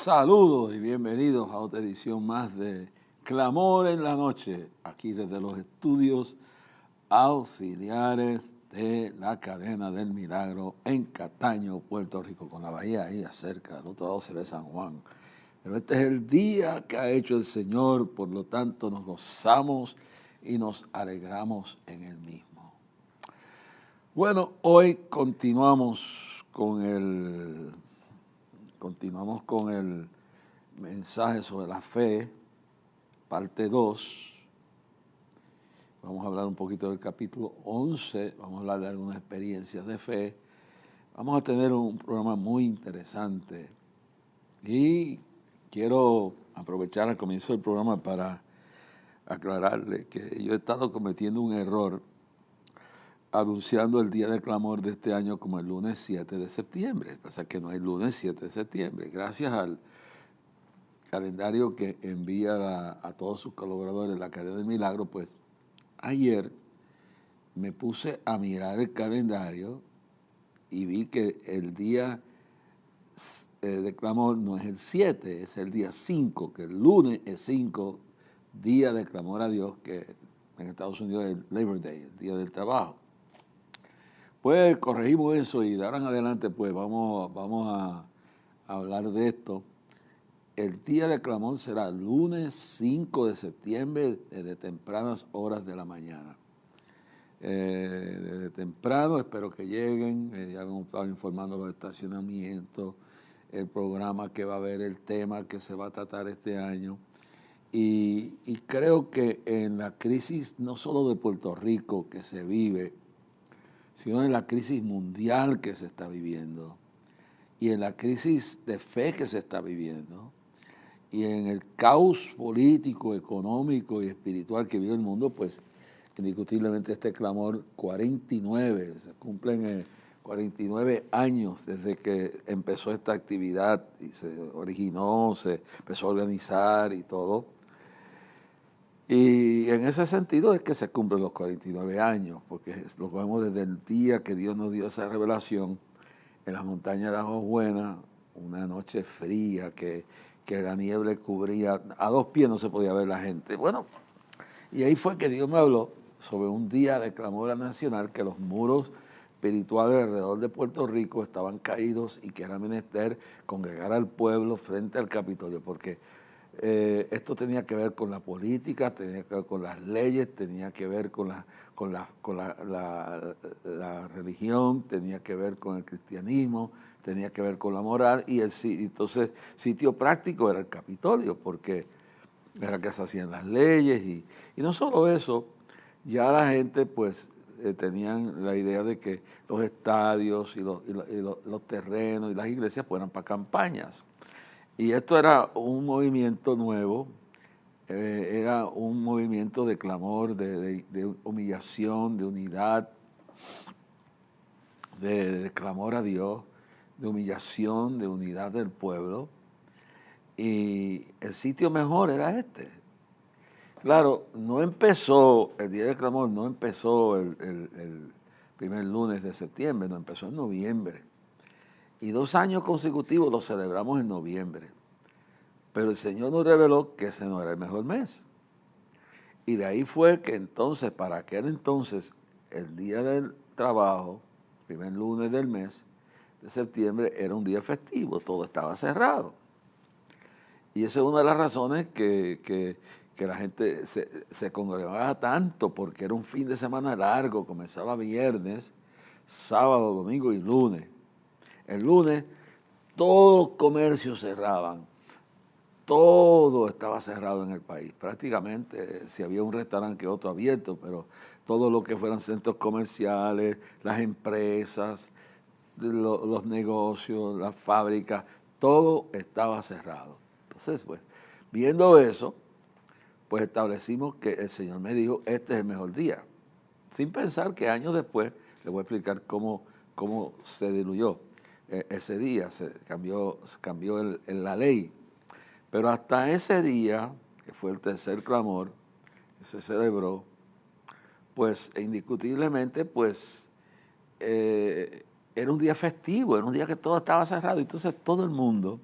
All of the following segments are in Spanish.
Saludos y bienvenidos a otra edición más de Clamor en la Noche, aquí desde los estudios auxiliares de la Cadena del Milagro en Cataño, Puerto Rico, con la bahía ahí cerca, del otro lado se ve San Juan. Pero este es el día que ha hecho el Señor, por lo tanto nos gozamos y nos alegramos en el mismo. Bueno, hoy continuamos con el mensaje sobre la fe, parte 2. Vamos a hablar un poquito del capítulo 11, vamos a hablar de algunas experiencias de fe. Vamos a tener un programa muy interesante y quiero aprovechar al comienzo del programa para aclararle que yo he estado cometiendo un error anunciando el día de clamor de este año como el lunes 7 de septiembre. Pasa que no hay lunes 7 de septiembre. Gracias al calendario que envía a todos sus colaboradores la Cadena del Milagro, pues ayer me puse a mirar el calendario y vi que el día de clamor no es el 7, es el día 5, que el lunes es 5, día de clamor a Dios, que en Estados Unidos es el Labor Day, el día del trabajo. Pues corregimos eso y de ahora en adelante pues vamos a hablar de esto. El día de clamor será lunes 5 de septiembre desde tempranas horas de la mañana. Desde temprano espero que lleguen, ya hemos estado informando los estacionamientos, el programa que va a haber, el tema que se va a tratar este año. Y creo que en la crisis no solo de Puerto Rico que se vive, sino en la crisis mundial que se está viviendo y en la crisis de fe que se está viviendo y en el caos político, económico y espiritual que vive el mundo, pues indiscutiblemente este clamor 49, se cumplen 49 años desde que empezó esta actividad y se originó, se empezó a organizar y todo. Y en ese sentido es que se cumplen los 49 años, porque lo vemos desde el día que Dios nos dio esa revelación en las montañas de Aguas Buenas, una noche fría que la niebla cubría, a 2 pies no se podía ver la gente. Bueno, y ahí fue que Dios me habló sobre un día de clamor nacional, que los muros espirituales alrededor de Puerto Rico estaban caídos y que era menester congregar al pueblo frente al Capitolio, porque esto tenía que ver con la política, tenía que ver con las leyes, tenía que ver con la religión, tenía que ver con el cristianismo, tenía que ver con la moral, y entonces sitio práctico era el Capitolio, porque era que se hacían las leyes, y no solo eso, ya la gente pues tenían la idea de que los estadios y los terrenos y las iglesias fueran para campañas. Y esto era un movimiento nuevo, era un movimiento de clamor, de humillación, de unidad, de clamor a Dios, de humillación, de unidad del pueblo. Y el sitio mejor era este. Claro, no empezó, el día de clamor no empezó el primer lunes de septiembre, no empezó en noviembre. Y 2 años consecutivos lo celebramos en noviembre. Pero el Señor nos reveló que ese no era el mejor mes. Y de ahí fue que entonces, para aquel entonces, el día del trabajo, primer lunes del mes de septiembre, era un día festivo, todo estaba cerrado. Y esa es una de las razones que la gente se congregaba tanto, porque era un fin de semana largo, comenzaba viernes, sábado, domingo y lunes. El lunes todos los comercios cerraban. Todo estaba cerrado en el país, prácticamente, si había un restaurante que otro abierto, pero todo lo que fueran centros comerciales, las empresas, los negocios, las fábricas, todo estaba cerrado. Entonces, pues, viendo eso, pues establecimos que el Señor me dijo, este es el mejor día. Sin pensar que años después, le voy a explicar cómo se diluyó ese día, se cambió la ley. Pero hasta ese día, que fue el tercer clamor que se celebró, pues indiscutiblemente, pues era un día festivo, era un día que todo estaba cerrado. Entonces todo el mundo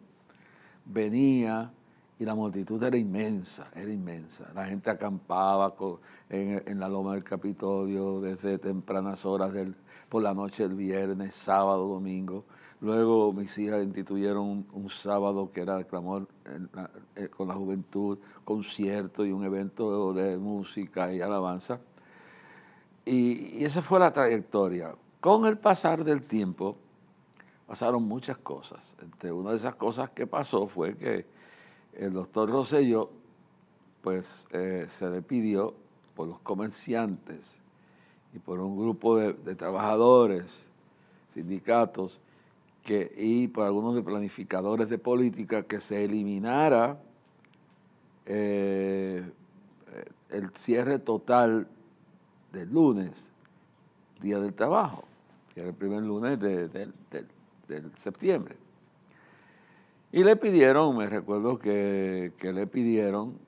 venía y la multitud era inmensa, era inmensa. La gente acampaba en la loma del Capitolio desde tempranas horas por la noche del viernes, sábado, domingo. Luego mis hijas instituyeron un sábado que era el clamor con la juventud, concierto y un evento de música y alabanza. Y esa fue la trayectoria. Con el pasar del tiempo pasaron muchas cosas. Una de esas cosas que pasó fue que el doctor Rosselló pues, se le pidió por los comerciantes y por un grupo de trabajadores, sindicatos, y por algunos de planificadores de política que se eliminara el cierre total del lunes, Día del Trabajo, que era el primer lunes del septiembre. Y le pidieron, me recuerdo que le pidieron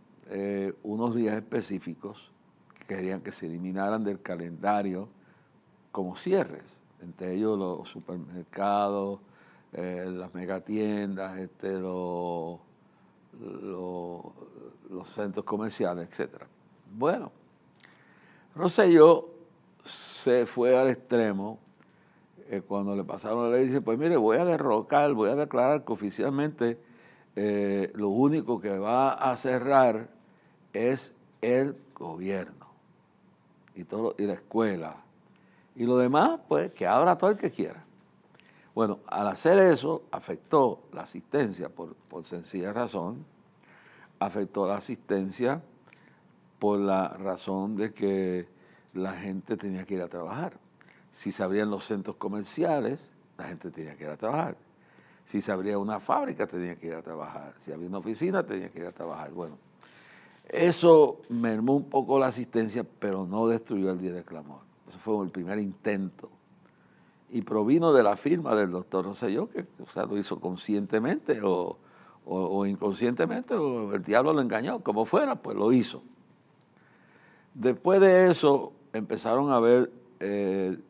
unos días específicos que querían que se eliminaran del calendario como cierres, entre ellos los supermercados, las megatiendas, los centros comerciales, etc. Bueno, Rosselló se fue al extremo cuando le pasaron la ley, dice, pues mire, voy a declarar que oficialmente lo único que va a cerrar es el gobierno y la escuela. Y lo demás, pues, que abra todo el que quiera. Bueno, al hacer eso, afectó la asistencia por sencilla razón, afectó la asistencia por la razón de que la gente tenía que ir a trabajar. Si se abrían los centros comerciales, la gente tenía que ir a trabajar. Si se abría una fábrica, tenía que ir a trabajar. Si había una oficina, tenía que ir a trabajar. Bueno, eso mermó un poco la asistencia, pero no destruyó el Día del Clamor. Eso fue el primer intento. Y provino de la firma del doctor Rosselló, que lo hizo conscientemente o inconscientemente, o el diablo lo engañó, como fuera, pues lo hizo. Después de eso empezaron a haber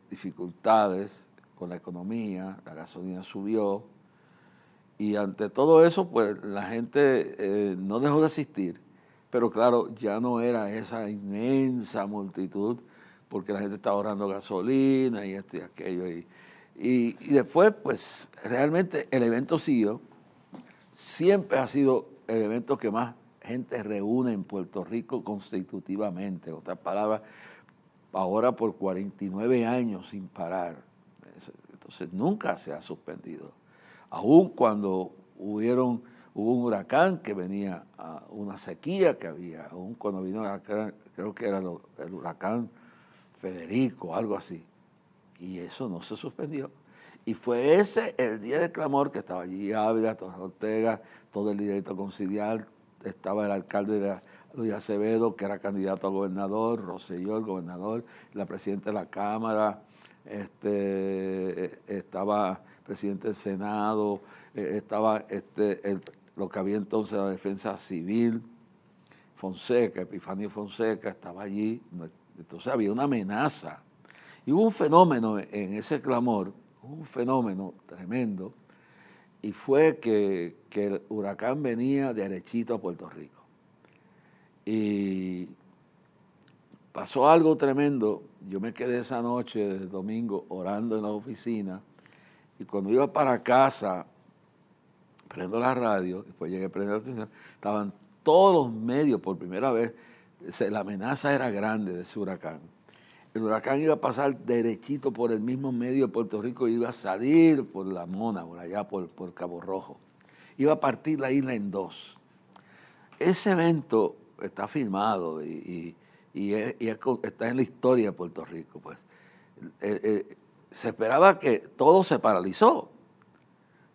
dificultades con la economía, la gasolina subió, y ante todo eso, pues la gente no dejó de asistir, pero claro, ya no era esa inmensa multitud, porque la gente estaba ahorrando gasolina y esto y aquello. Y después, pues realmente el evento siguió. Siempre ha sido el evento que más gente reúne en Puerto Rico constitutivamente. En otras palabras, ahora por 49 años sin parar. Entonces nunca se ha suspendido. Aún cuando hubo un huracán que venía, una sequía que había, aún cuando vino el huracán, creo que era el huracán Federico, algo así. Y eso no se suspendió. Y fue ese el día del clamor que estaba allí Ávila, Torres Ortega, todo el liderato conciliar, estaba el alcalde de Luis Acevedo, que era candidato a gobernador, Rosselló, el gobernador, la presidenta de la Cámara, estaba el presidente del Senado, estaba lo que había entonces la defensa civil, Fonseca, Epifanio Fonseca, estaba allí. Entonces había una amenaza. Y hubo un fenómeno en ese clamor, un fenómeno tremendo, y fue que el huracán venía derechito a Puerto Rico. Y pasó algo tremendo. Yo me quedé esa noche, del domingo, orando en la oficina, y cuando iba para casa, prendo la radio, después llegué a prender la televisión, estaban todos los medios por primera vez. La amenaza era grande de ese huracán. El huracán iba a pasar derechito por el mismo medio de Puerto Rico y iba a salir por La Mona, por allá, por Cabo Rojo. Iba a partir la isla en dos. Ese evento está filmado y está en la historia de Puerto Rico. Pues. Se esperaba que todo se paralizó.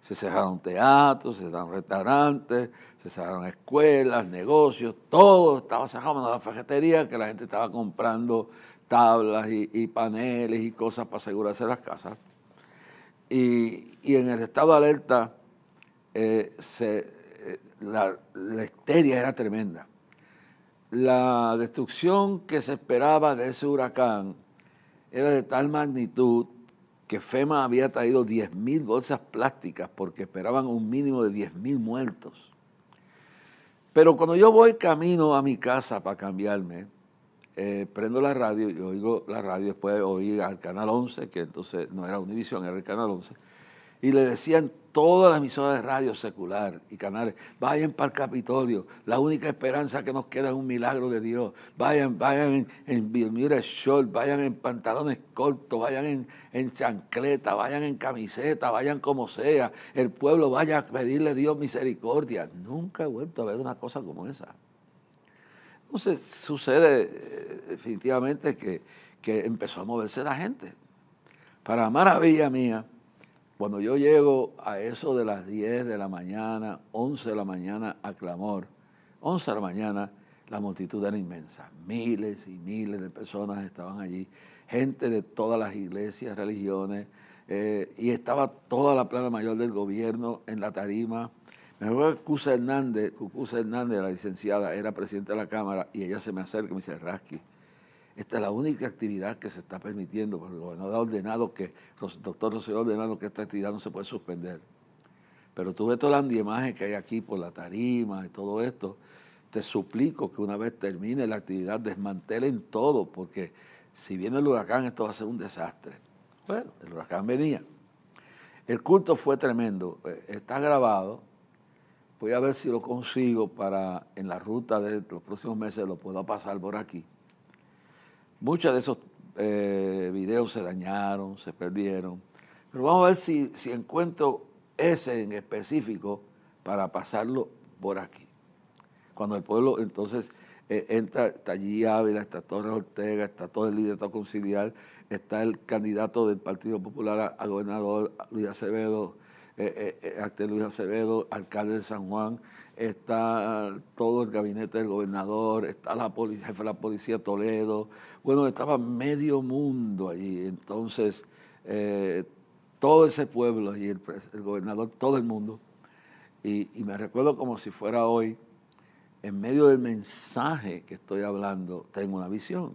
Se cerraron teatros, se cerraron restaurantes, se cerraron escuelas, negocios, todo estaba cerrado, menos la ferretería, que la gente estaba comprando tablas y paneles y cosas para asegurarse las casas. Y en el estado de alerta la histeria era tremenda. La destrucción que se esperaba de ese huracán era de tal magnitud que FEMA había traído 10.000 bolsas plásticas porque esperaban un mínimo de 10.000 muertos. Pero cuando yo voy camino a mi casa para cambiarme, prendo la radio y oigo la radio, después oí al Canal 11, que entonces no era Univisión, era el Canal 11, y le decían todas las emisoras de radio secular y canales, vayan para el Capitolio, la única esperanza que nos queda es un milagro de Dios, vayan en Bermuda short, vayan en pantalones cortos, vayan en chancleta, vayan en camiseta, vayan como sea, el pueblo vaya a pedirle a Dios misericordia. Nunca he vuelto a ver una cosa como esa. Entonces sucede definitivamente que empezó a moverse la gente. Para maravilla mía, cuando yo llego a eso de las 10 de la mañana, 11 de la mañana a Clamor, 11 de la mañana, la multitud era inmensa. Miles y miles de personas estaban allí, gente de todas las iglesias, religiones, y estaba toda la plana mayor del gobierno en la tarima. Me acuerdo que Cucuza Hernández, la licenciada, era presidenta de la Cámara, y ella se me acerca y me dice, Rasky, esta es la única actividad que se está permitiendo, porque el gobernador ha ordenado que, el doctor Rosselló ha ordenado que esta actividad no se puede suspender. Pero tú ves toda la andiamaje que hay aquí por la tarima y todo esto, te suplico que una vez termine la actividad desmantelen todo, porque si viene el huracán esto va a ser un desastre. Bueno, el huracán venía. El culto fue tremendo, está grabado. Voy a ver si lo consigo para en la ruta de los próximos meses lo puedo pasar por aquí. Muchos de esos videos se dañaron, se perdieron. Pero vamos a ver si encuentro ese en específico para pasarlo por aquí. Cuando el pueblo entonces entra, está allí Ávila, está Torres Ortega, está todo el liderato conciliar, está el candidato del Partido Popular a gobernador, Luis Acevedo, Luis Acevedo, alcalde de San Juan, está todo el gabinete del gobernador, está jefe de la policía Toledo, bueno, estaba medio mundo allí, entonces todo ese pueblo y el gobernador, todo el mundo, y me recuerdo como si fuera hoy, en medio del mensaje que estoy hablando, tengo una visión,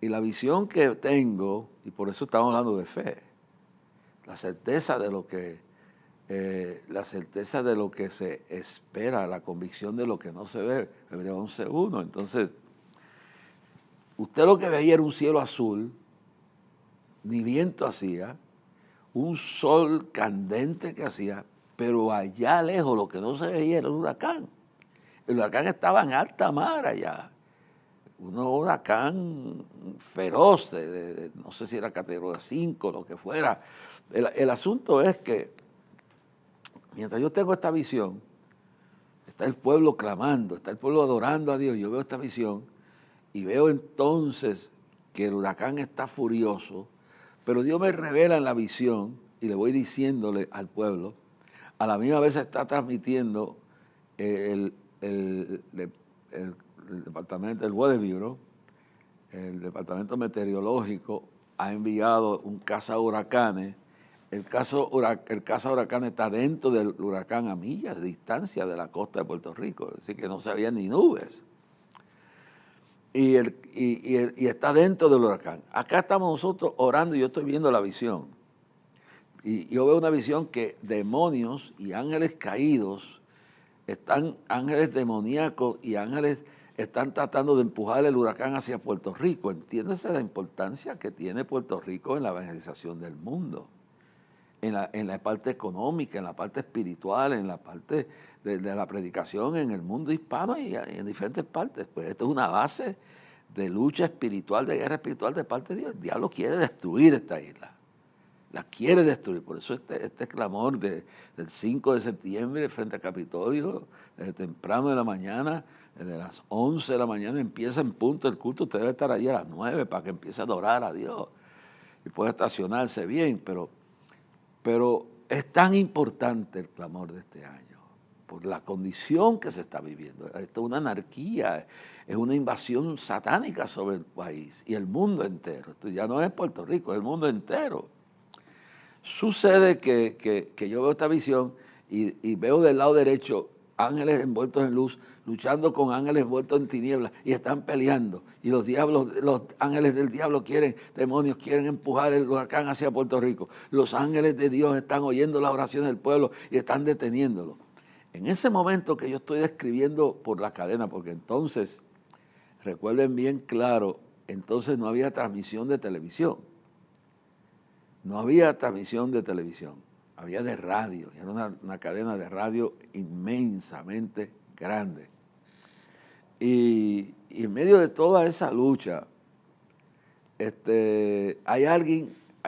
y la visión que tengo, y por eso estamos hablando de fe, la certeza de lo que se espera, la convicción de lo que no se ve, Hebreos 11:1. Entonces, usted lo que veía era un cielo azul, ni viento hacía, un sol candente que hacía, pero allá lejos lo que no se veía era el huracán. El huracán estaba en alta mar allá, un huracán feroz, no sé si era categoría 5, lo que fuera. El asunto es que mientras yo tengo esta visión, está el pueblo clamando, está el pueblo adorando a Dios, yo veo esta visión y veo entonces que el huracán está furioso, pero Dios me revela en la visión y le voy diciéndole al pueblo, a la misma vez está transmitiendo el departamento, el Weather Bureau, el departamento meteorológico ha enviado un cazahuracanes. El cazahuracán está dentro del huracán a millas de distancia de la costa de Puerto Rico, es decir, que no se veían ni nubes. Y está dentro del huracán. Acá estamos nosotros orando y yo estoy viendo la visión. Y yo veo una visión que demonios y ángeles caídos, ángeles demoníacos y ángeles están tratando de empujar el huracán hacia Puerto Rico. Entiéndese la importancia que tiene Puerto Rico en la evangelización del mundo. En la parte económica, en la parte espiritual, en la parte de la predicación en el mundo hispano y en diferentes partes. Pues esto es una base de lucha espiritual, de guerra espiritual de parte de Dios. El diablo quiere destruir esta isla, la quiere destruir. Por eso este clamor del 5 de septiembre frente al Capitolio, desde temprano de la mañana, desde las 11 de la mañana empieza en punto el culto. Usted debe estar allí a las 9 para que empiece a adorar a Dios y pueda estacionarse bien, pero es tan importante el clamor de este año, por la condición que se está viviendo. Esto es una anarquía, es una invasión satánica sobre el país y el mundo entero. Esto ya no es Puerto Rico, es el mundo entero. Sucede que yo veo esta visión y veo del lado derecho ángeles envueltos en luz, luchando con ángeles envueltos en tinieblas, y están peleando. Y los ángeles del diablo demonios quieren empujar el huracán hacia Puerto Rico. Los ángeles de Dios están oyendo las oraciones del pueblo y están deteniéndolo. En ese momento que yo estoy describiendo por la cadena, porque entonces, recuerden bien claro, entonces no había transmisión de televisión. No había transmisión de televisión, había de radio. Era una cadena de radio inmensamente grande. Y en medio de toda esa lucha, hay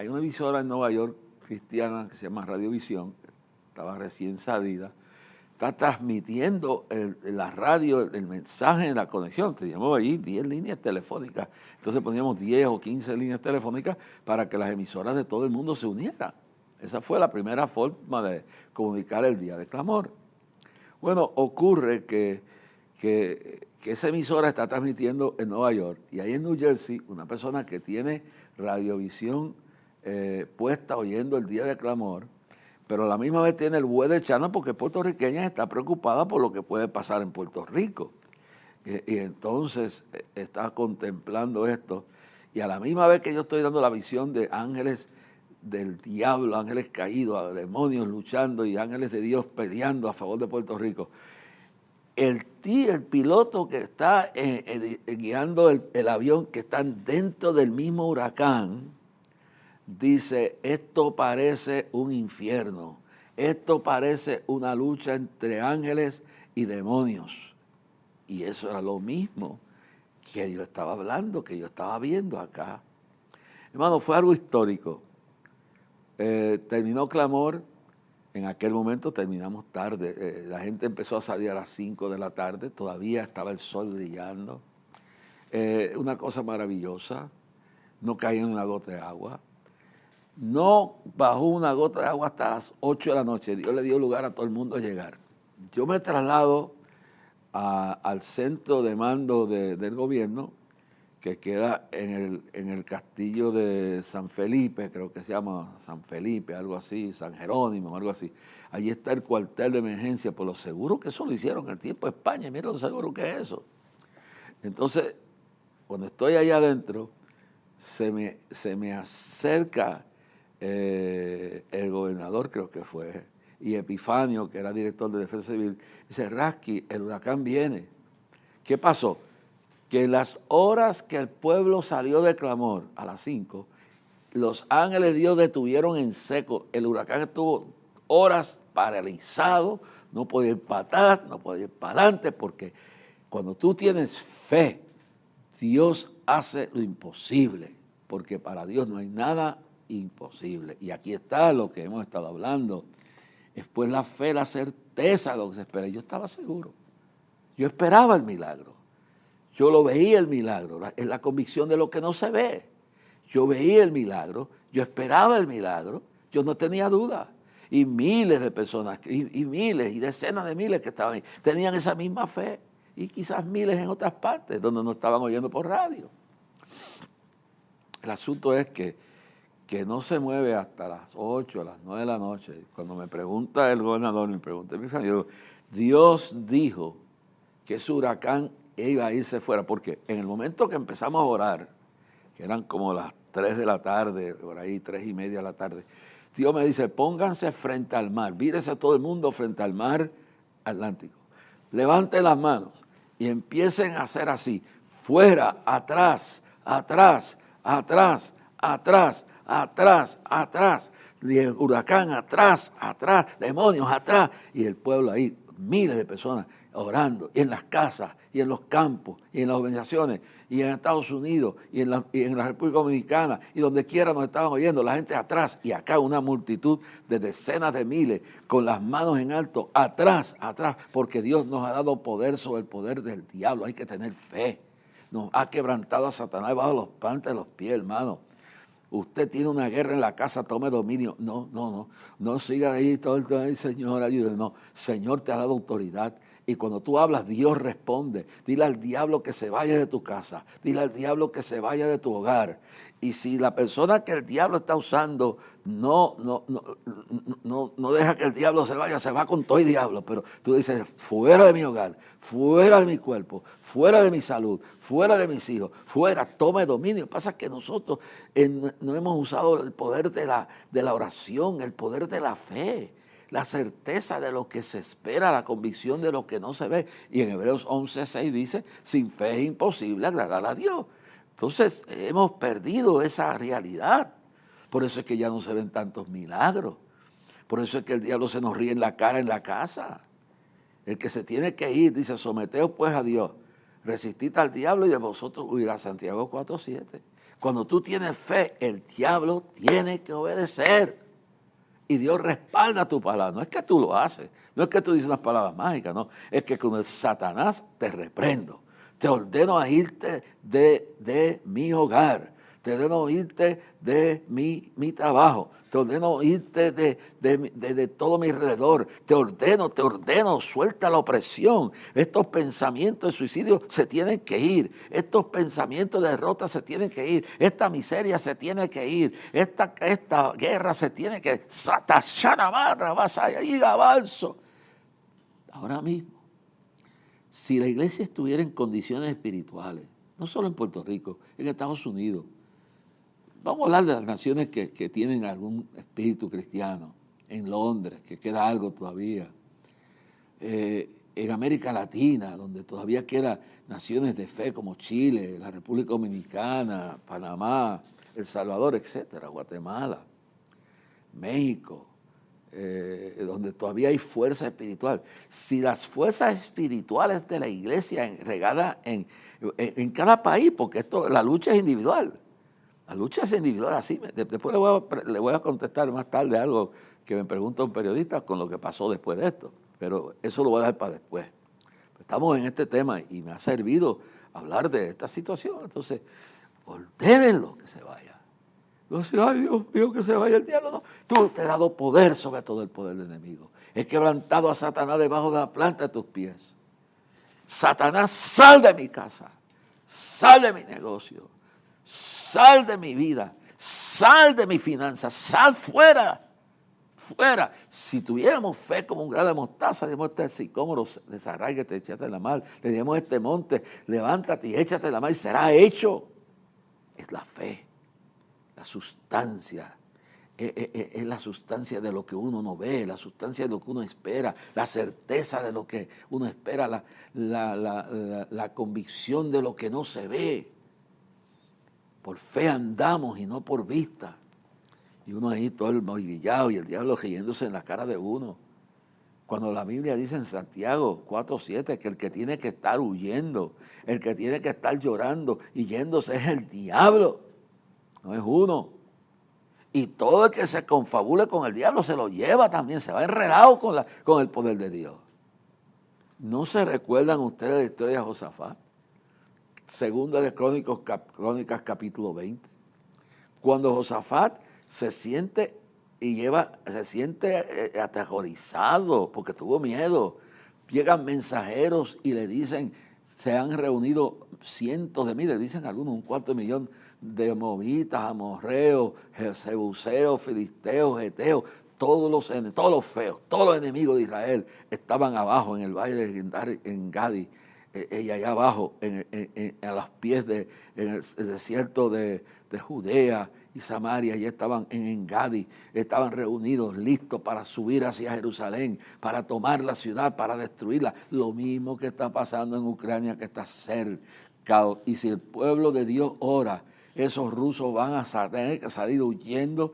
una emisora en Nueva York cristiana que se llama Radiovisión, que estaba recién salida, está transmitiendo en la radio el mensaje en la conexión. Teníamos allí 10 líneas telefónicas. Entonces poníamos 10 o 15 líneas telefónicas para que las emisoras de todo el mundo se unieran. Esa fue la primera forma de comunicar el día de clamor. Bueno, ocurre que esa emisora está transmitiendo en Nueva York, y ahí en New Jersey una persona que tiene radiovisión puesta oyendo el día de clamor, pero a la misma vez tiene el Weather Channel porque puertorriqueña está preocupada por lo que puede pasar en Puerto Rico. Y entonces está contemplando esto, y a la misma vez que yo estoy dando la visión de ángeles del diablo, ángeles caídos, demonios luchando y ángeles de Dios peleando a favor de Puerto Rico, el piloto que está guiando el avión, que están dentro del mismo huracán, dice: esto parece un infierno, esto parece una lucha entre ángeles y demonios. Y eso era lo mismo que yo estaba hablando, que yo estaba viendo acá. Hermano, fue algo histórico. Terminó clamor. En aquel momento terminamos tarde. La gente empezó a salir a las 5 de la tarde, todavía estaba el sol brillando. Una cosa maravillosa. No caía una gota de agua. No bajó una gota de agua hasta las 8 de la noche. Dios le dio lugar a todo el mundo a llegar. Yo me traslado al centro de mando del gobierno, que queda en el castillo de San Felipe, creo que se llama San Felipe, algo así, San Jerónimo, algo así. Allí está el cuartel de emergencia, por lo seguro que eso lo hicieron en el tiempo de España. Mira lo seguro que es eso. Entonces, cuando estoy allá adentro, se me acerca el gobernador, creo que fue, y Epifanio, que era director de Defensa Civil, dice: Rasky, el huracán viene. ¿Qué pasó? Que en las horas que el pueblo salió de clamor, a las 5, los ángeles de Dios detuvieron en seco. El huracán estuvo horas paralizado, no podía ir para atrás, no podía ir para adelante, porque cuando tú tienes fe, Dios hace lo imposible, porque para Dios no hay nada imposible. Y aquí está lo que hemos estado hablando. Después la fe, la certeza de lo que se espera. Yo estaba seguro. Yo esperaba el milagro. Yo lo veía el milagro. Es la convicción de lo que no se ve. Yo veía el milagro. Yo esperaba el milagro. Yo no tenía duda. Y miles de personas, y miles, y decenas de miles que estaban ahí, tenían esa misma fe. Y quizás miles en otras partes donde no estaban oyendo por radio. El asunto es que no se mueve hasta las 8, a las 9 de la noche. Cuando me pregunta el gobernador, me pregunta mi familia, Dios dijo que ese huracán iba a irse fuera, porque en el momento que empezamos a orar, que eran como las 3 de la tarde, por ahí 3:30 de la tarde, Dios me dice: pónganse frente al mar, vírese todo el mundo frente al mar Atlántico, levanten las manos y empiecen a hacer así: fuera, atrás, atrás, atrás, atrás, atrás, atrás, y el huracán atrás, atrás, demonios atrás, y el pueblo ahí, miles de personas orando, y en las casas, y en los campos, y en las organizaciones, y en Estados Unidos, y en la República Dominicana, y donde quiera nos estaban oyendo, la gente atrás, y acá una multitud de decenas de miles, con las manos en alto, atrás, atrás, porque Dios nos ha dado poder sobre el poder del diablo. Hay que tener fe. Nos ha quebrantado a Satanás bajo los plantes de los pies, hermano. Usted tiene una guerra en la casa, tome dominio. No siga ahí todo el tiempo: Señor, ayúdame. No, Señor te ha dado autoridad Y cuando tú hablas, Dios responde. Dile al diablo que se vaya de tu casa. Dile al diablo que se vaya de tu hogar. Y si la persona que el diablo está usando no deja que el diablo se vaya, se va con todo el diablo. Pero tú dices, fuera de mi hogar, fuera de mi cuerpo, fuera de mi salud, fuera de mis hijos, fuera, tome dominio. Pasa que nosotros no hemos usado el poder de la oración, el poder de la fe, la certeza de lo que se espera, la convicción de lo que no se ve. Y en Hebreos 11:6 dice, sin fe es imposible agradar a Dios. Entonces hemos perdido esa realidad. Por eso es que ya no se ven tantos milagros. Por eso es que el diablo se nos ríe en la cara en la casa. El que se tiene que ir dice, someteos pues a Dios, resistid al diablo y de vosotros huirá. Santiago 4:7. Cuando tú tienes fe, el diablo tiene que obedecer. Y Dios respalda tu palabra. No es que tú lo haces, no es que tú dices unas palabras mágicas, no. Es que con el Satanás te reprendo. Te ordeno a irte de mi hogar. Te ordeno irte de mi trabajo. Te ordeno irte de todo mi alrededor. Te ordeno, suelta la opresión. Estos pensamientos de suicidio se tienen que ir. Estos pensamientos de derrota se tienen que ir. Esta miseria se tiene que ir. Esta guerra se tiene que ir. Vas a ir a balso. Ahora mismo, si la iglesia estuviera en condiciones espirituales, no solo en Puerto Rico, en Estados Unidos, vamos a hablar de las naciones que tienen algún espíritu cristiano, en Londres, que queda algo todavía, en América Latina, donde todavía quedan naciones de fe como Chile, la República Dominicana, Panamá, El Salvador, etcétera, Guatemala, México, donde todavía hay fuerza espiritual. Si las fuerzas espirituales de la iglesia regadas en cada país, porque la lucha es individual, la lucha es individual, así. Después le voy a contestar más tarde algo que me pregunta un periodista con lo que pasó después de esto, pero eso lo voy a dejar para después. Estamos en este tema y me ha servido hablar de esta situación, entonces ordénenlo que se vaya. No sé, ay Dios mío, que se vaya el diablo. No. Tú te has dado poder sobre todo el poder del enemigo. He quebrantado a Satanás debajo de la planta de tus pies. Satanás, sal de mi casa, sal de mi negocio, sal de mi vida, sal de mi finanzas, sal fuera, fuera. Si tuviéramos fe como un grano de mostaza, diríamos este sicómoro, desarráigate, échate la mar. Le diríamos este monte, levántate y échate la mar y será hecho. Es la fe. La sustancia, es la sustancia de lo que uno no ve, la sustancia de lo que uno espera, la certeza de lo que uno espera, la convicción de lo que no se ve. Por fe andamos y no por vista. Y uno ahí todo el movillado y el diablo riéndose en la cara de uno. Cuando la Biblia dice en Santiago 4:7 que el que tiene que estar huyendo, el que tiene que estar llorando y yéndose es el diablo. No es uno. Y todo el que se confabule con el diablo se lo lleva también, se va enredado con el poder de Dios. ¿No se recuerdan ustedes la historia de Josafat? Segunda de Crónicas capítulo 20. Cuando Josafat se siente aterrorizado porque tuvo miedo, llegan mensajeros y le dicen, se han reunido cientos de miles, dicen algunos, 250,000 de moabitas, amorreos, jebuseos, filisteos, heteos, todos los feos, todos los enemigos de Israel estaban abajo en el valle de Gindar, en Gadi, y allá abajo, a los pies en el desierto de Judea y Samaria, ya estaban en Engadi, estaban reunidos, listos para subir hacia Jerusalén, para tomar la ciudad, para destruirla. Lo mismo que está pasando en Ucrania, que está cerca. Y si el pueblo de Dios ora, esos rusos van a tener que salir huyendo,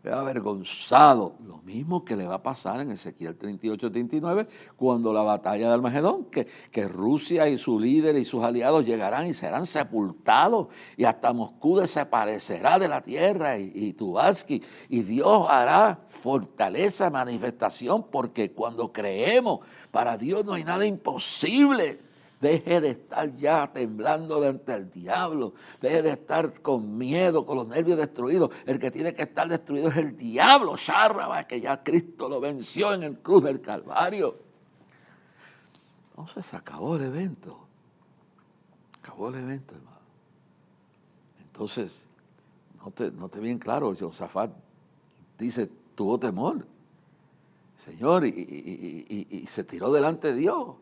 avergonzados. Lo mismo que le va a pasar en Ezequiel 38-39, cuando la batalla de Armagedón, que Rusia y su líder y sus aliados llegarán y serán sepultados, y hasta Moscú desaparecerá de la tierra, y Tubatsky, y Dios hará fortaleza, manifestación, porque cuando creemos, para Dios no hay nada imposible. Deje de estar ya temblando ante el diablo. Deje de estar con miedo, con los nervios destruidos. El que tiene que estar destruido es el diablo, Sharraba, que ya Cristo lo venció en el cruz del Calvario. Entonces se acabó el evento. Acabó el evento, hermano. Entonces, note bien claro, Josafat dice, tuvo temor, Señor, y se tiró delante de Dios.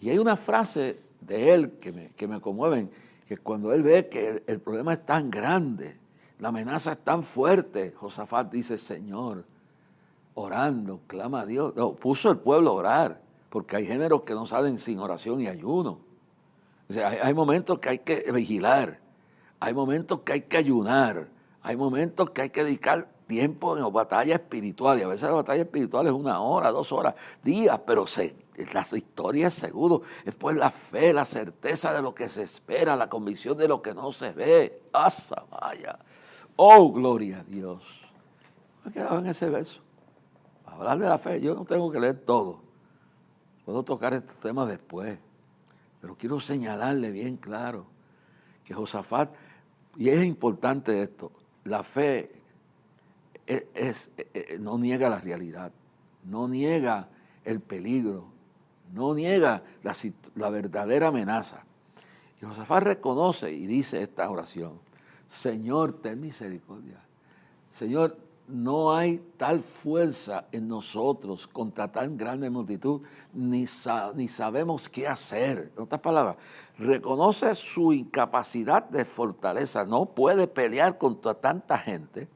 Y hay una frase de él que me conmueven, que cuando él ve que el problema es tan grande, la amenaza es tan fuerte, Josafat dice, Señor, orando, clama a Dios. No, puso el pueblo a orar, porque hay géneros que no salen sin oración y ayuno. O sea, hay momentos que hay que vigilar, hay momentos que hay que ayunar, hay momentos que hay que dedicar tiempo en batalla espiritual. Y a veces la batalla espiritual es 1 hora, 2 horas, días, pero la victoria es seguro. Es pues la fe, la certeza de lo que se espera, la convicción de lo que no se ve. ¡Asa, vaya! ¡Oh, gloria a Dios! Me he quedado en ese verso. Para hablar de la fe, yo no tengo que leer todo. Puedo tocar estos temas después. Pero quiero señalarle bien claro que Josafat, y es importante esto, la fe no niega la realidad, no niega el peligro, no niega la verdadera amenaza. Y Josafat reconoce y dice esta oración, Señor, ten misericordia. Señor, no hay tal fuerza en nosotros contra tan grande multitud, ni sabemos qué hacer. En otras palabras, reconoce su incapacidad de fortaleza, no puede pelear contra tanta gente,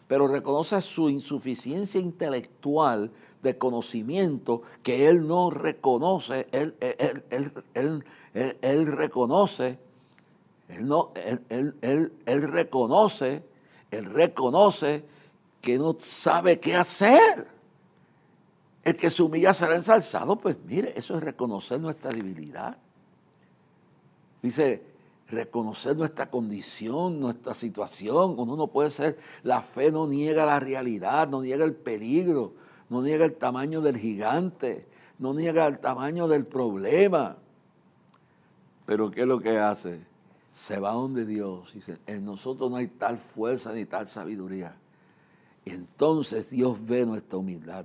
pero reconoce su insuficiencia intelectual de conocimiento que él no reconoce, él reconoce, él reconoce que no sabe qué hacer. El que se humilla será ensalzado, pues mire, eso es reconocer nuestra debilidad. Dice, reconocer nuestra condición, nuestra situación. Uno no puede ser, la fe no niega la realidad, no niega el peligro, no niega el tamaño del gigante, no niega el tamaño del problema. Pero ¿qué es lo que hace? Se va donde Dios. Dice, en nosotros no hay tal fuerza ni tal sabiduría. Y entonces Dios ve nuestra humildad.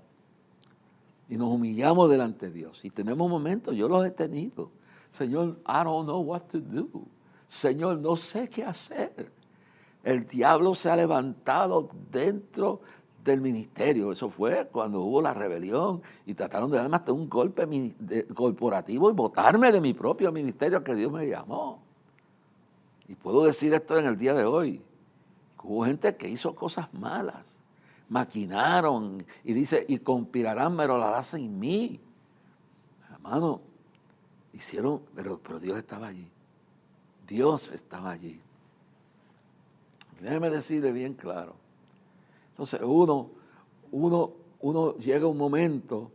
Y nos humillamos delante de Dios. Y tenemos momentos, yo los he tenido. Señor, I don't know what to do. Señor, no sé qué hacer. El diablo se ha levantado dentro del ministerio. Eso fue cuando hubo la rebelión y trataron de darme hasta un golpe corporativo y botarme de mi propio ministerio que Dios me llamó. Y puedo decir esto en el día de hoy. Hubo gente que hizo cosas malas, maquinaron y dice, y conspirarán, pero la hacen en mí. Hermano, hicieron, pero Dios estaba allí. Dios estaba allí. Déjeme decirle bien claro. Entonces uno llega a un momento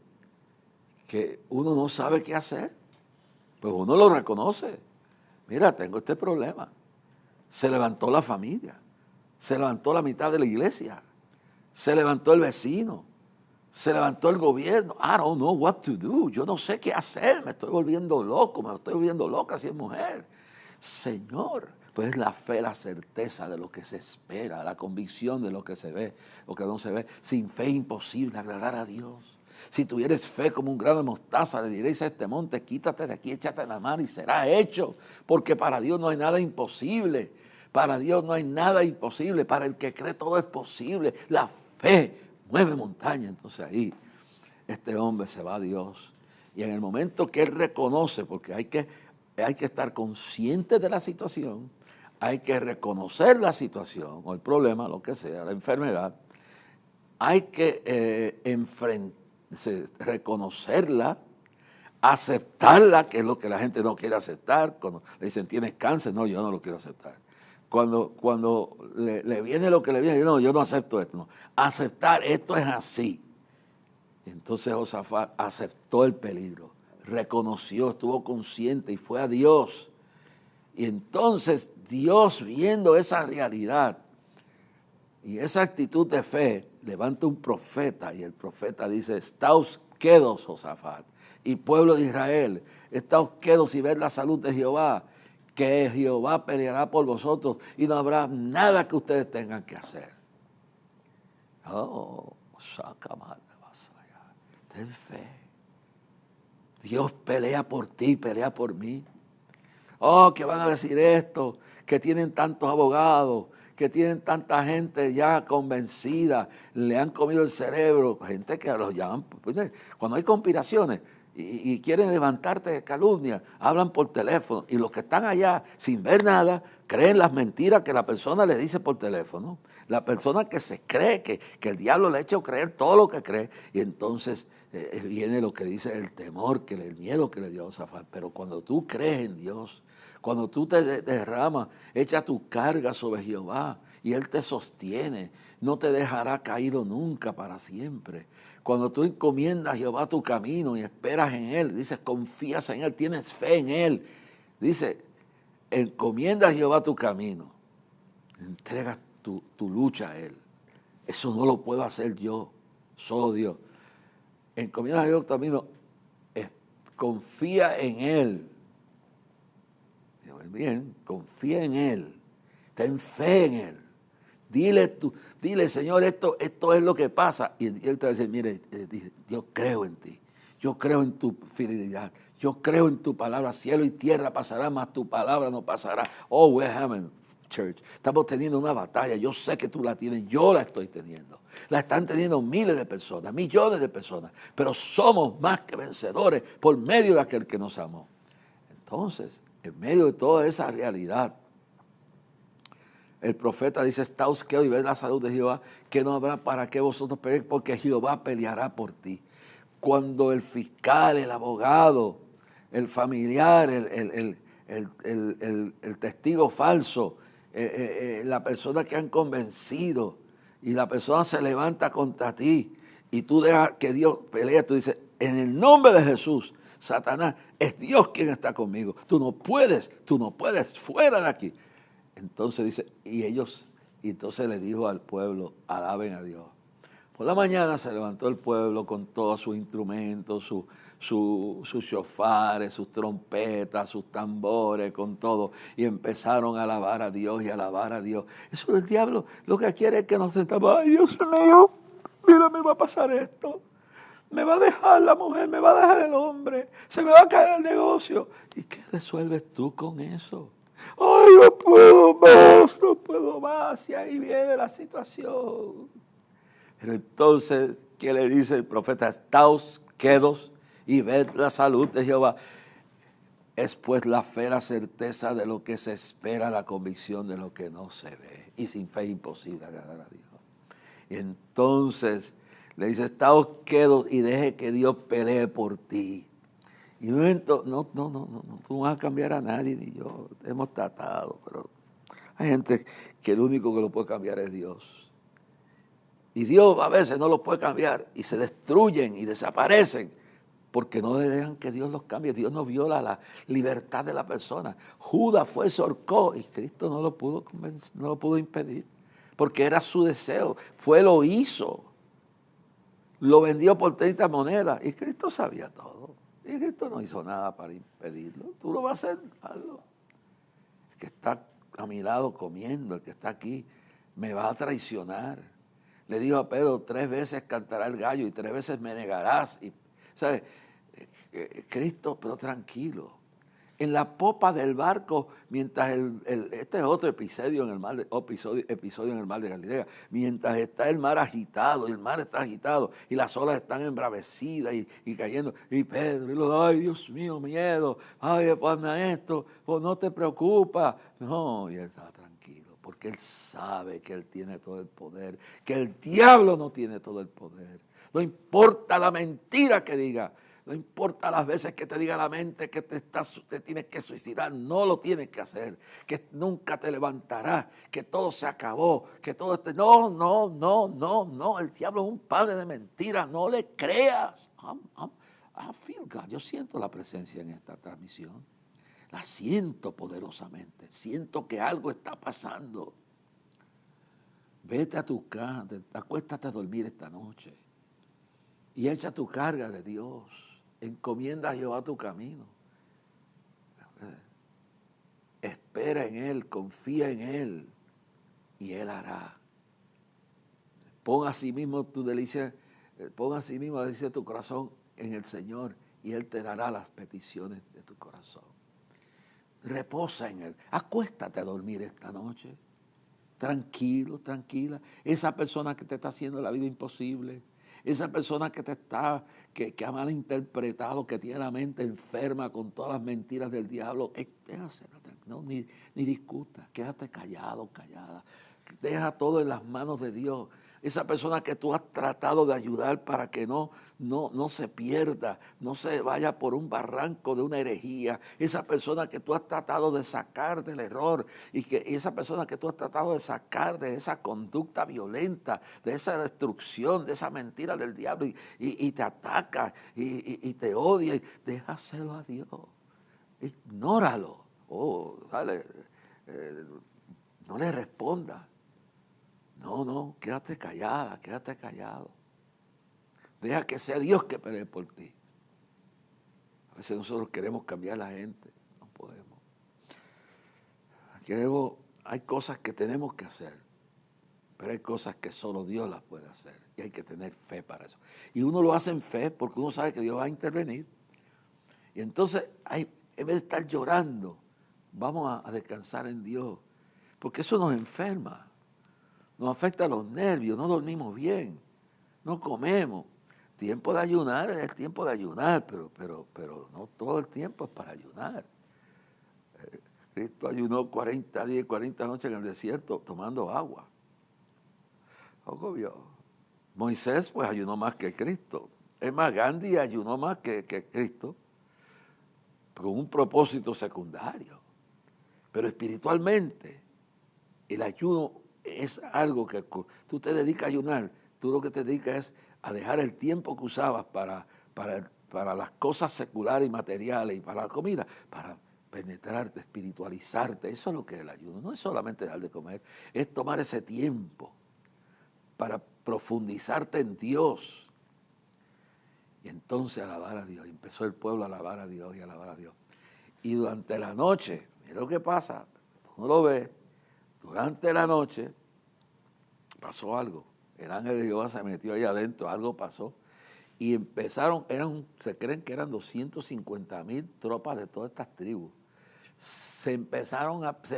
que uno no sabe qué hacer. Pues uno lo reconoce. Mira, tengo este problema. Se levantó la familia. Se levantó la mitad de la iglesia. Se levantó el vecino. Se levantó el gobierno. I don't know what to do. Yo no sé qué hacer. Me estoy volviendo loco. Me estoy volviendo loca si es mujer. Señor, pues la fe, la certeza de lo que se espera, la convicción de lo que se ve, lo que no se ve. Sin fe es imposible agradar a Dios. Si tuvieres fe como un grano de mostaza, le diréis a este monte, quítate de aquí, échate en la mar y será hecho. Porque para Dios no hay nada imposible. Para Dios no hay nada imposible. Para el que cree todo es posible. La fe mueve montaña. Entonces ahí este hombre se va a Dios. Y en el momento que él reconoce, porque hay que estar consciente de la situación, hay que reconocer la situación o el problema, lo que sea, la enfermedad, hay que reconocerla, aceptarla, que es lo que la gente no quiere aceptar. Cuando le dicen, ¿tienes cáncer? No, yo no lo quiero aceptar. Cuando le viene lo que le viene, yo no acepto esto. No. Aceptar, esto es así. Entonces Josafat aceptó el peligro, reconoció, estuvo consciente y fue a Dios. Y entonces Dios, viendo esa realidad y esa actitud de fe, levanta un profeta y el profeta dice, estáos quedos, Josafat, y pueblo de Israel, estáos quedos y ver la salud de Jehová, que Jehová peleará por vosotros y no habrá nada que ustedes tengan que hacer. Oh, saca mal. Ten fe. Dios pelea por ti, pelea por mí. Oh, que van a decir esto, que tienen tantos abogados, que tienen tanta gente ya convencida, le han comido el cerebro, gente que los llaman, cuando hay conspiraciones y quieren levantarte de calumnia, hablan por teléfono, y los que están allá sin ver nada, creen las mentiras que la persona le dice por teléfono. La persona que se cree que el diablo le ha hecho creer todo lo que cree, y entonces viene lo que dice el temor, el miedo que le dio a Josafat. Pero cuando tú crees en Dios, cuando tú te derramas, echa tu carga sobre Jehová y Él te sostiene, no te dejará caído nunca para siempre. Cuando tú encomiendas a Jehová tu camino y esperas en Él, dices, confías en Él, tienes fe en Él, dice, encomienda a Jehová tu camino, entregas tu lucha a Él. Eso no lo puedo hacer yo, solo Dios. Encomienda a Jehová tu camino, confía en Él. Bien, confía en Él, ten fe en Él. Dile, Señor, esto es lo que pasa. Y Él te va a decir, mire, yo creo en ti, yo creo en tu fidelidad, yo creo en tu palabra. Cielo y tierra pasará, mas tu palabra no pasará. Oh, we're having church. Estamos teniendo una batalla, yo sé que tú la tienes, yo la estoy teniendo. La están teniendo miles de personas, millones de personas, pero somos más que vencedores por medio de aquel que nos amó. Entonces, en medio de toda esa realidad, el profeta dice, estáos quietos y ved la salud de Jehová, que no habrá para qué vosotros peleéis, porque Jehová peleará por ti. Cuando el fiscal, el abogado, el familiar, el testigo falso, la persona que han convencido, y la persona se levanta contra ti, y tú dejas que Dios pelee, tú dices, en el nombre de Jesús, Satanás, es Dios quien está conmigo. Tú no puedes, fuera de aquí. Entonces dice, y entonces le dijo al pueblo, alaben a Dios. Por la mañana se levantó el pueblo con todos sus instrumentos, sus shofares, sus trompetas, sus tambores, con todo, y empezaron a alabar a Dios y alabar a Dios. Eso del diablo lo que quiere es que nos sentamos, ay Dios mío, mira, me va a pasar esto. Me va a dejar la mujer, me va a dejar el hombre, se me va a caer el negocio. ¿Y qué resuelves tú con eso? Ay, no puedo más, y ahí viene la situación. Pero entonces, ¿qué le dice el profeta? Estáos quedos y ved la salud de Jehová. Es pues la fe, la certeza de lo que se espera, la convicción de lo que no se ve. Y sin fe es imposible agradar a Dios. Y entonces le dice, estáos quedos y deje que Dios pelee por ti. Y no, tú no vas a cambiar a nadie, ni yo. Hemos tratado, pero hay gente que el único que lo puede cambiar es Dios. Y Dios a veces no los puede cambiar y se destruyen y desaparecen porque no le dejan que Dios los cambie. Dios no viola la libertad de la persona. Judas fue, se ahorcó y Cristo no lo pudo impedir porque era su deseo. Lo hizo. Lo vendió por 30 monedas y Cristo sabía todo. Y Cristo no hizo nada para impedirlo. Tú lo vas a hacer, hazlo. El que está a mi lado comiendo, el que está aquí, me va a traicionar. Le dijo a Pedro, 3 veces cantará el gallo y 3 veces me negarás. Y, ¿sabes? Cristo, pero tranquilo. En la popa del barco, mientras este es otro episodio en el mar episodio en el mar de Galilea, mientras está el mar agitado, y el mar está agitado, y las olas están embravecidas y cayendo, y Pedro, y los, ay Dios mío, miedo, ay, ponme esto, pues no te preocupas. No, y él está tranquilo, porque él sabe que él tiene todo el poder, que el diablo no tiene todo el poder. No importa la mentira que diga. No importa las veces que te diga la mente que te tienes que suicidar, no lo tienes que hacer, que nunca te levantarás, que todo se acabó, que todo No, el diablo es un padre de mentiras, no le creas. I feel God, yo siento la presencia en esta transmisión, la siento poderosamente, siento que algo está pasando. Vete a tu casa, acuéstate a dormir esta noche y echa tu carga de Dios. Encomienda a Jehová tu camino. Espera en Él, confía en Él y Él hará. Pon a sí mismo la delicia de tu corazón en el Señor y Él te dará las peticiones de tu corazón. Reposa en Él. Acuéstate a dormir esta noche. Tranquilo, tranquila. Esa persona que te está haciendo la vida imposible, esa persona que que ha malinterpretado, que tiene la mente enferma con todas las mentiras del diablo, déjasela, no, ni discuta, quédate callado, callada. Deja todo en las manos de Dios. Esa persona que tú has tratado de ayudar para que no se pierda, no se vaya por un barranco de una herejía. Esa persona que tú has tratado de sacar del error y esa persona que tú has tratado de sacar de esa conducta violenta, de esa destrucción, de esa mentira del diablo y te ataca y te odia. Déjaselo a Dios. Ignóralo. Dale, no le responda. No, quédate callada, quédate callado. Deja que sea Dios que pelee por ti. A veces nosotros queremos cambiar a la gente, no podemos. Hay cosas que tenemos que hacer, pero hay cosas que solo Dios las puede hacer y hay que tener fe para eso. Y uno lo hace en fe porque uno sabe que Dios va a intervenir. Y entonces, en vez de estar llorando, vamos a descansar en Dios, porque eso nos enferma. Nos afecta los nervios, no dormimos bien, no comemos. Tiempo de ayunar es el tiempo de ayunar, pero no todo el tiempo es para ayunar. Cristo ayunó 40 días y 40 noches en el desierto tomando agua. Obvio. Moisés pues ayunó más que Cristo. Es más, Gandhi ayunó más que Cristo con un propósito secundario. Pero espiritualmente el ayuno es algo que tú te dedicas a ayunar, tú lo que te dedicas es a dejar el tiempo que usabas para las cosas seculares y materiales y para la comida, para penetrarte, espiritualizarte. Eso es lo que es el ayuno. No es solamente dejar de comer, es tomar ese tiempo para profundizarte en Dios. Y entonces alabar a Dios. Y empezó el pueblo a alabar a Dios y a alabar a Dios. Y durante la noche, mira lo que pasa, tú no lo ves. Durante la noche pasó algo. El ángel de Jehová se metió ahí adentro, algo pasó. Y empezaron, se creen que eran 250,000 tropas de todas estas tribus. Se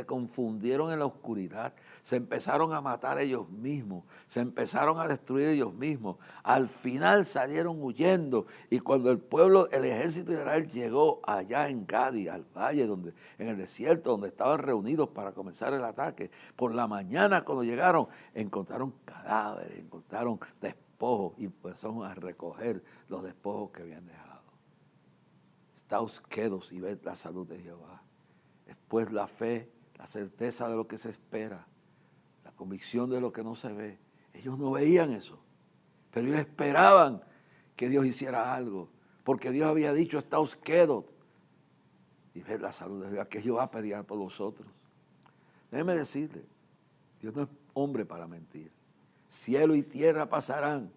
confundieron en la oscuridad, se empezaron a matar ellos mismos, se empezaron a destruir ellos mismos. Al final salieron huyendo y cuando el ejército de Israel llegó allá en Gadi, al valle, en el desierto, donde estaban reunidos para comenzar el ataque, por la mañana cuando llegaron, encontraron cadáveres, encontraron despojos y empezaron a recoger los despojos que habían dejado. Estáos quedos y ved la salud de Jehová. Después la fe, la certeza de lo que se espera, la convicción de lo que no se ve. Ellos no veían eso, pero ellos esperaban que Dios hiciera algo, porque Dios había dicho, estáos quedos y ver la salud de Dios, que Dios va a pelear por vosotros. Déjeme decirle, Dios no es hombre para mentir. Cielo y tierra pasarán,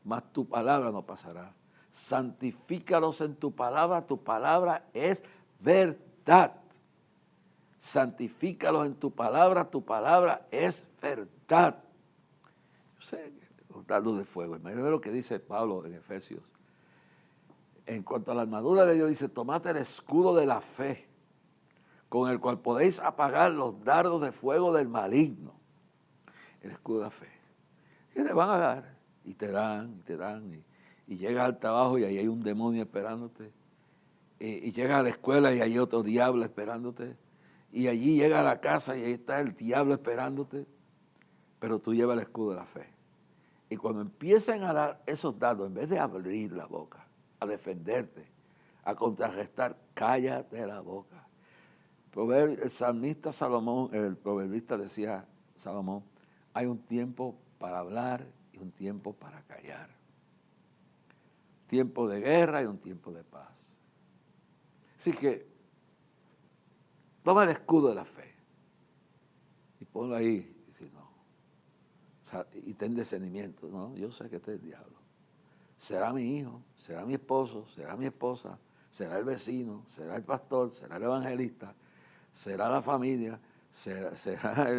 mas tu palabra no pasará. Santifícalos en tu palabra es verdad. Santifícalos en tu palabra es verdad. Yo sé, la luz de fuego, en medio de lo que dice Pablo en Efesios. En cuanto a la armadura de Dios, dice, tomad el escudo de la fe, con el cual podéis apagar los dardos de fuego del maligno. El escudo de la fe. Y te van a dar, y te dan, y llegas al trabajo y ahí hay un demonio esperándote. Y llegas a la escuela y hay otro diablo esperándote. Y allí llega a la casa y ahí está el diablo esperándote, pero tú llevas el escudo de la fe. Y cuando empiecen a dar esos dardos, en vez de abrir la boca, a defenderte, a contrarrestar, cállate la boca. El salmista Salomón, el proverbista decía, Salomón, hay un tiempo para hablar y un tiempo para callar. Tiempo de guerra y un tiempo de paz. Así que toma el escudo de la fe y ponlo ahí. Y si no, y ten discernimiento. No, yo sé que este es el diablo. Será mi hijo, será mi esposo, será mi esposa, será el vecino, será el pastor, será el evangelista, será la familia, será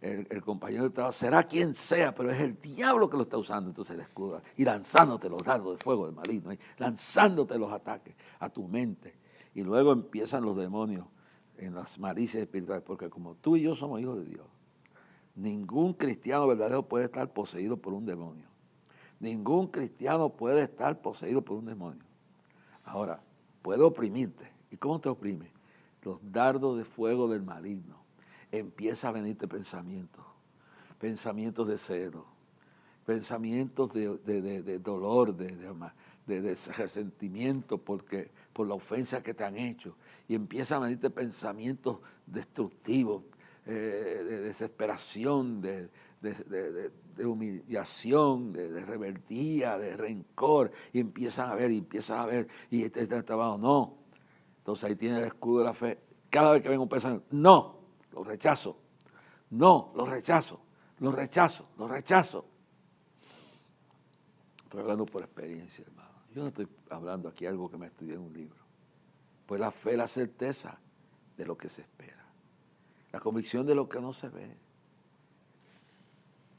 el compañero de trabajo, será quien sea, pero es el diablo que lo está usando. Entonces el escudo y lanzándote los dardos de fuego del maligno, lanzándote los ataques a tu mente. Y luego empiezan los demonios en las malicias espirituales, porque como tú y yo somos hijos de Dios, ningún cristiano verdadero puede estar poseído por un demonio. Ningún cristiano puede estar poseído por un demonio. Ahora, puede oprimirte. ¿Y cómo te oprime? Los dardos de fuego del maligno. Empieza a venirte pensamientos de celo, pensamientos de dolor, de resentimiento por la ofensa que te han hecho. Y empieza a venirte pensamientos destructivos, de desesperación, de humillación, de rebeldía, de rencor. Y empiezas a ver, y este trabajo, no. Entonces ahí tiene el escudo de la fe. Cada vez que venga un pensamiento, no, lo rechazo. No, lo rechazo. Estoy hablando por experiencia, hermano. Yo no estoy hablando aquí algo que me estudié en un libro. Pues la fe es la certeza de lo que se espera. La convicción de lo que no se ve.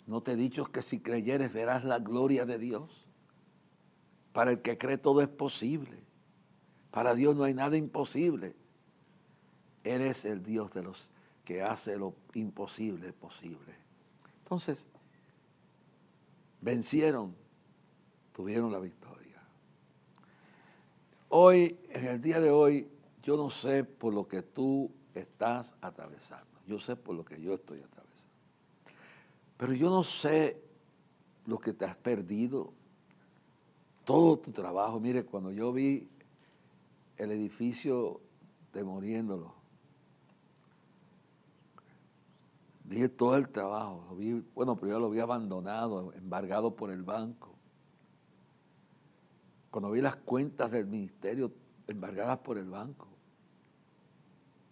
¿No te he dicho que si creyeres verás la gloria de Dios? Para el que cree todo es posible. Para Dios no hay nada imposible. Eres el Dios de los que hace lo imposible posible. Entonces, vencieron, tuvieron la victoria. Hoy, en el día de hoy, yo no sé por lo que tú estás atravesando. Yo sé por lo que yo estoy atravesando. Pero yo no sé lo que te has perdido, todo tu trabajo. Mire, cuando yo vi el edificio demoliéndolo, vi todo el trabajo, primero lo vi abandonado, embargado por el banco. Cuando vi las cuentas del ministerio embargadas por el banco,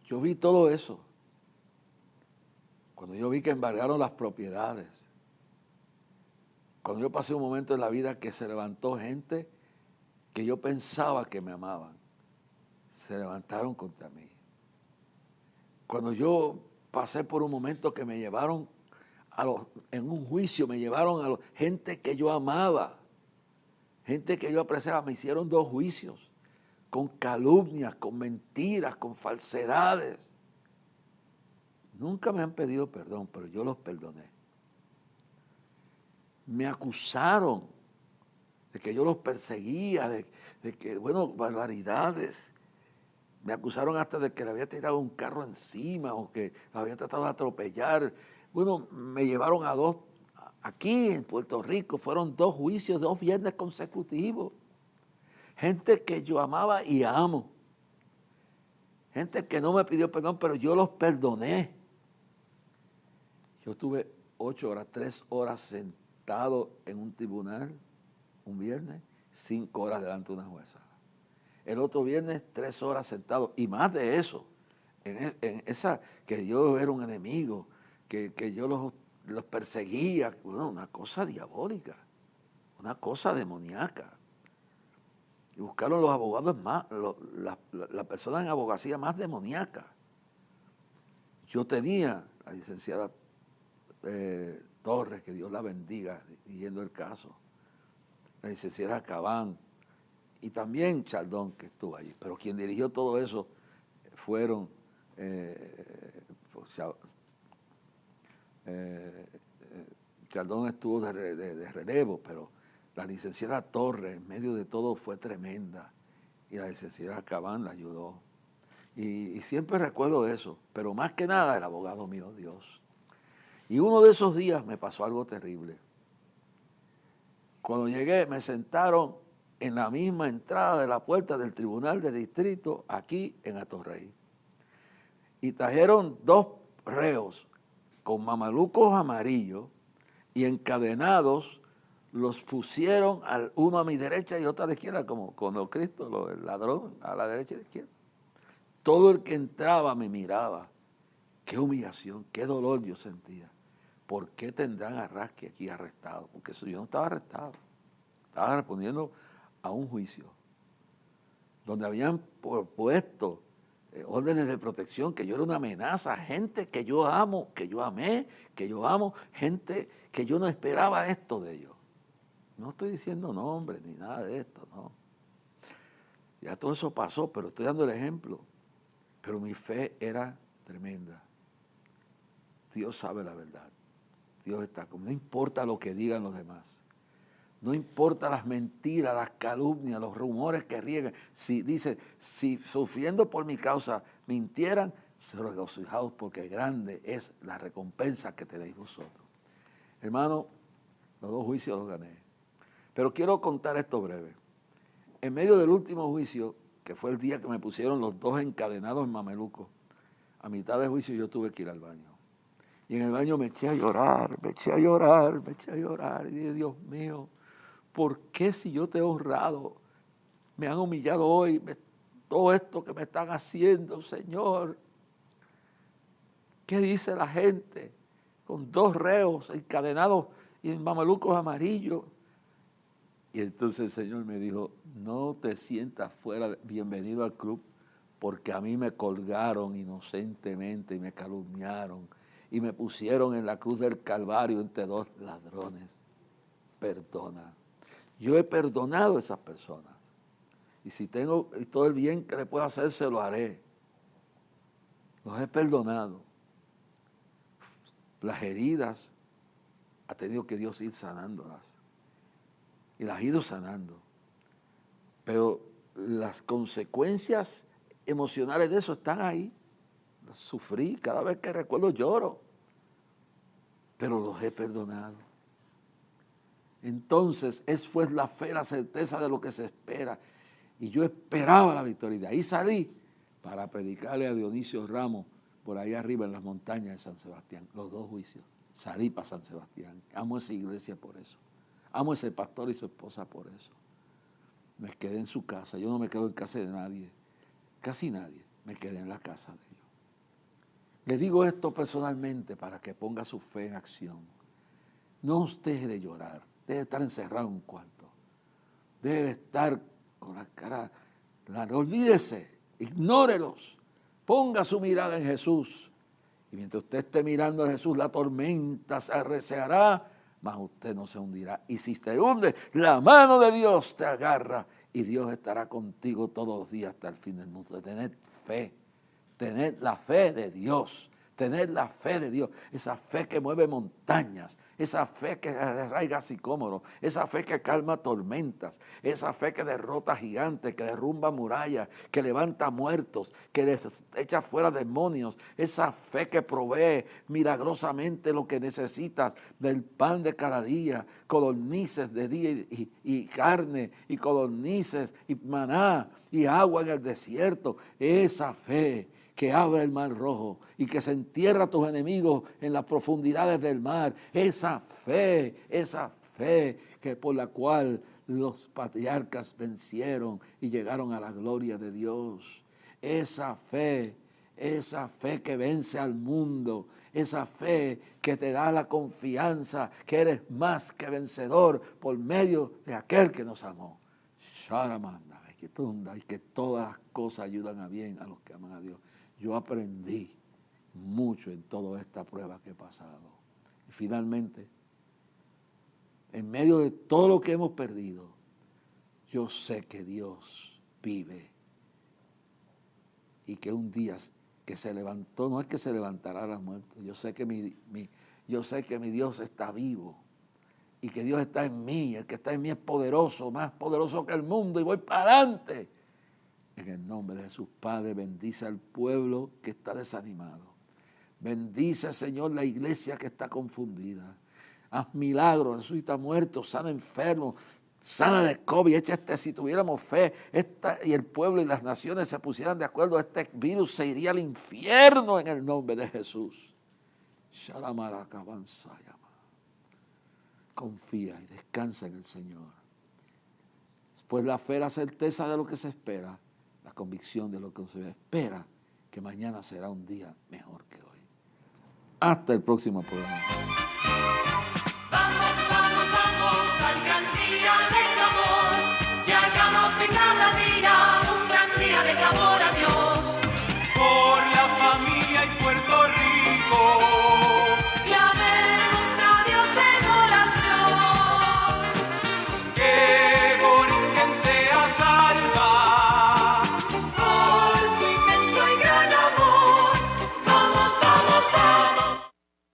yo vi todo eso. Cuando yo vi que embargaron las propiedades, cuando yo pasé un momento en la vida que se levantó gente que yo pensaba que me amaban, se levantaron contra mí. Cuando yo pasé por un momento que me llevaron en un juicio, me llevaron a gente que yo amaba, gente que yo apreciaba, me hicieron 2 juicios, con calumnias, con mentiras, con falsedades. Nunca me han pedido perdón, pero yo los perdoné. Me acusaron de que yo los perseguía, de que, barbaridades. Me acusaron hasta de que le había tirado un carro encima o que lo había tratado de atropellar. Bueno, me llevaron a 2, aquí en Puerto Rico, fueron 2 juicios, 2 viernes consecutivos. Gente que yo amaba y amo. Gente que no me pidió perdón, pero yo los perdoné. Yo estuve 8 horas, 3 horas sentado en un tribunal, un viernes, 5 horas delante de una jueza. El otro viernes, 3 horas sentado, y más de eso, en esa, que yo era un enemigo, que yo los perseguía, una cosa diabólica, una cosa demoníaca. Y buscaron los abogados más, la persona en abogacía más demoníaca. Yo tenía la licenciada Torres, que Dios la bendiga, dirigiendo el caso, la licenciada Cabán, y también Chaldón, que estuvo allí. Pero quien dirigió todo eso fueron Chaldón estuvo de relevo, pero la licenciada Torres, en medio de todo, fue tremenda. Y la licenciada Cabán la ayudó. Y siempre recuerdo eso, pero más que nada el abogado mío, Dios. Y uno de esos días me pasó algo terrible. Cuando llegué, me sentaron en la misma entrada de la puerta del Tribunal de Distrito, aquí en Atorrey. Y trajeron 2 reos con mamalucos amarillos y encadenados, los pusieron uno a mi derecha y otro a la izquierda, como cuando Cristo, el ladrón, a la derecha y a la izquierda. Todo el que entraba me miraba. Qué humillación, qué dolor yo sentía. ¿Por qué tendrán a Rasky aquí arrestado? Porque yo no estaba arrestado. Estaba respondiendo a un juicio donde habían puesto órdenes de protección, que yo era una amenaza, gente que yo amo, que yo amé, que yo amo, gente que yo no esperaba esto de ellos. No estoy diciendo nombres ni nada de esto, no. Ya todo eso pasó, pero estoy dando el ejemplo. Pero mi fe era tremenda. Dios sabe la verdad. Dios está conmigo. No importa lo que digan los demás. No importa las mentiras, las calumnias, los rumores que riegan. Si dice, si sufriendo por mi causa mintieran, se regocijados porque grande es la recompensa que tenéis vosotros. Hermano, los 2 juicios los gané. Pero quiero contar esto breve. En medio del último juicio, que fue el día que me pusieron los 2 encadenados en mameluco, a mitad del juicio yo tuve que ir al baño. Y en el baño me eché a llorar. Y dije, Dios mío, ¿por qué si yo te he honrado, me han humillado hoy, todo esto que me están haciendo, Señor? ¿Qué dice la gente con 2 reos encadenados y en mamelucos amarillos? Y entonces el Señor me dijo, no te sientas fuera, bienvenido al club, porque a mí me colgaron inocentemente y me calumniaron y me pusieron en la cruz del Calvario entre 2 ladrones. Perdona. Yo he perdonado a esas personas. Y si tengo todo el bien que le puedo hacer, se lo haré. Los he perdonado. Las heridas ha tenido que Dios ir sanándolas. Y las ha ido sanando. Pero las consecuencias emocionales de eso están ahí. Las sufrí, cada vez que recuerdo lloro. Pero los he perdonado. Entonces, fue la fe, la certeza de lo que se espera. Y yo esperaba la victoria. Y de ahí salí para predicarle a Dionisio Ramos por ahí arriba en las montañas de San Sebastián. Los 2 juicios. Salí para San Sebastián. Amo esa iglesia por eso. Amo a ese pastor y su esposa por eso. Me quedé en su casa. Yo no me quedo en casa de nadie. Casi nadie. Me quedé en la casa de ellos. Les digo esto personalmente para que ponga su fe en acción. No os deje de llorar. Deje de estar encerrado en un cuarto. Deje de estar con la cara. Olvídese. Ignórelos. Ponga su mirada en Jesús. Y mientras usted esté mirando a Jesús, la tormenta se arreciará, mas usted no se hundirá. Y si te hunde, la mano de Dios te agarra y Dios estará contigo todos los días hasta el fin del mundo. Tened fe, tened la fe de Dios, tened la fe de Dios, esa fe que mueve montañas, esa fe que arraiga sicómoros, esa fe que calma tormentas, esa fe que derrota gigantes, que derrumba murallas, que levanta muertos, que echa fuera demonios, esa fe que provee milagrosamente lo que necesitas del pan de cada día, codornices de día y carne, y codornices y maná y agua en el desierto, esa fe que abre el mar rojo y que se entierra a tus enemigos en las profundidades del mar, esa fe que por la cual los patriarcas vencieron y llegaron a la gloria de Dios, esa fe que vence al mundo, esa fe que te da la confianza que eres más que vencedor por medio de aquel que nos amó. Sharamanda, y que todas las cosas ayudan a bien a los que aman a Dios. Yo aprendí mucho en toda esta prueba que he pasado. Y finalmente, en medio de todo lo que hemos perdido, yo sé que Dios vive. Y que un día que se levantó, no es que se levantará a los muertos. Yo sé que yo sé que mi Dios está vivo. Y que Dios está en mí. El que está en mí es poderoso, más poderoso que el mundo. Y voy para adelante. En el nombre de Jesús, Padre, bendice al pueblo que está desanimado. Bendice, Señor, la iglesia que está confundida. Haz milagros, resucita muertos, sana enfermos, sana de COVID. Si tuviéramos fe y el pueblo y las naciones se pusieran de acuerdo, este virus se iría al infierno en el nombre de Jesús. Confía y descansa en el Señor. Después la fe, la certeza de lo que se espera, la convicción de lo que se espera, que mañana será un día mejor que hoy. Hasta el próximo programa. Vamos, vamos, vamos al